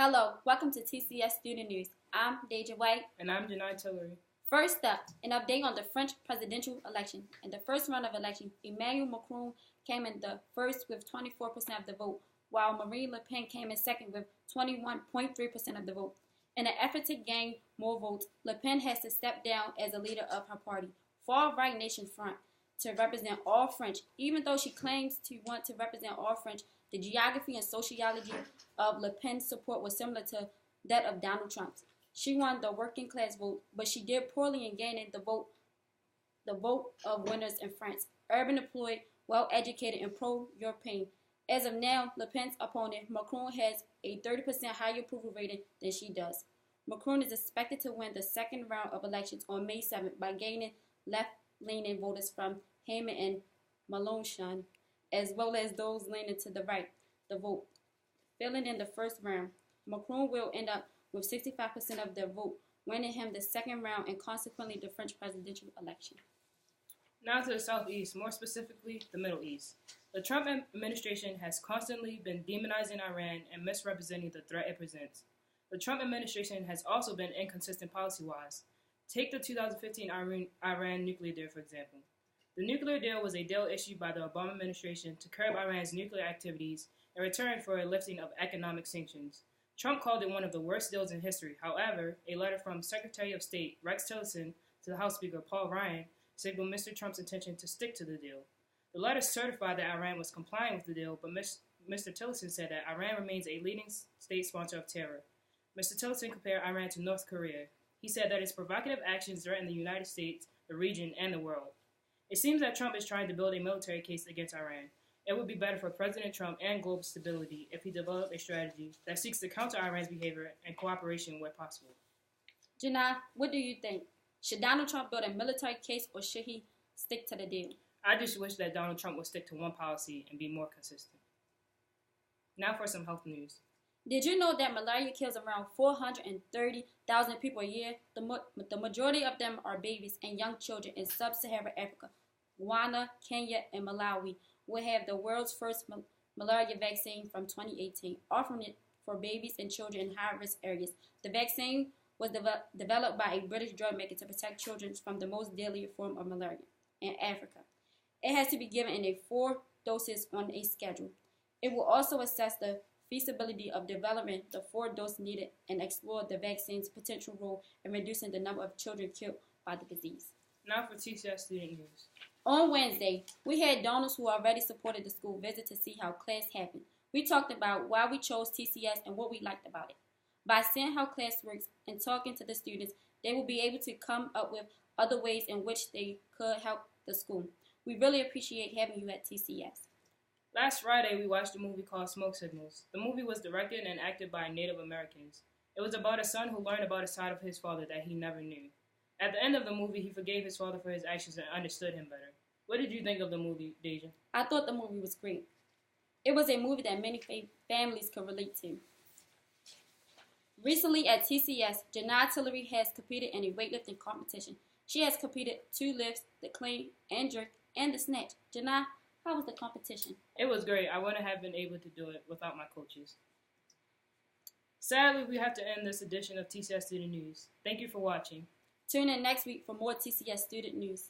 Hello, welcome to TCS Student News. I'm Daj'a White. And I'm Janiah Tillery. First up, an update on the French presidential election. In the first round of election, Emmanuel Macron came in the first with 24% of the vote, while Marine Le Pen came in second with 21.3% of the vote. In an effort to gain more votes, Le Pen has to step down as a leader of her party, Far-Right Nation Front, to represent all French. Even though she claims to want to represent all French, the geography and sociology of Le Pen's support was similar to that of Donald Trump's. She won the working class vote, but she did poorly in gaining the vote of winners in France, urban, employed, well-educated, and pro-European. As of now, Le Pen's opponent, Macron, has a 30% higher approval rating than she does. Macron is expected to win the second round of elections on May 7th by gaining left-leaning voters from Haman and Mélenchon, as well as those leaning to the right, the vote. Failing in the first round, Macron will end up with 65% of the vote, winning him the second round and consequently the French presidential election. Now to the Southeast, more specifically, the Middle East. The Trump administration has constantly been demonizing Iran and misrepresenting the threat it presents. The Trump administration has also been inconsistent policy-wise. Take the 2015 Iran nuclear deal, for example. The nuclear deal was a deal issued by the Obama administration to curb Iran's nuclear activities in return for a lifting of economic sanctions. Trump called it one of the worst deals in history. However, a letter from Secretary of State Rex Tillerson to the House Speaker Paul Ryan signaled Mr. Trump's intention to stick to the deal. The letter certified that Iran was complying with the deal, but Mr. Tillerson said that Iran remains a leading state sponsor of terror. Mr. Tillerson compared Iran to North Korea. He said that its provocative actions threaten the United States, the region, and the world. It seems that Trump is trying to build a military case against Iran. It would be better for President Trump and global stability if he developed a strategy that seeks to counter Iran's behavior and cooperation where possible. Janiah, what do you think? Should Donald Trump build a military case or should he stick to the deal? I just wish that Donald Trump would stick to one policy and be more consistent. Now for some health news. Did you know that malaria kills around 430,000 people a year? The majority of them are babies and young children in sub-Saharan Africa. Ghana, Kenya, and Malawi will have the world's first malaria vaccine from 2018, offering it for babies and children in high-risk areas. The vaccine was developed by a British drug maker to protect children from the most deadly form of malaria in Africa. It has to be given in 4 doses on a schedule. It will also assess the feasibility of developing the 4 doses needed and explore the vaccine's potential role in reducing the number of children killed by the disease. Now for TCS Student News. On Wednesday, we had donors who already supported the school visit to see how class happened. We talked about why we chose TCS and what we liked about it. By seeing how class works and talking to the students, they will be able to come up with other ways in which they could help the school. We really appreciate having you at TCS. Last Friday, we watched a movie called Smoke Signals. The movie was directed and acted by Native Americans. It was about a son who learned about a side of his father that he never knew. At the end of the movie, he forgave his father for his actions and understood him better. What did you think of the movie, Daj'a? I thought the movie was great. It was a movie that many families could relate to. Recently at TCS, Janiah Tillery has competed in a weightlifting competition. She has competed 2 lifts, the clean and jerk, and the snatch. Janiah, how was the competition? It was great. I wouldn't have been able to do it without my coaches. Sadly, we have to end this edition of TCS Student News. Thank you for watching. Tune in next week for more TCS Student News.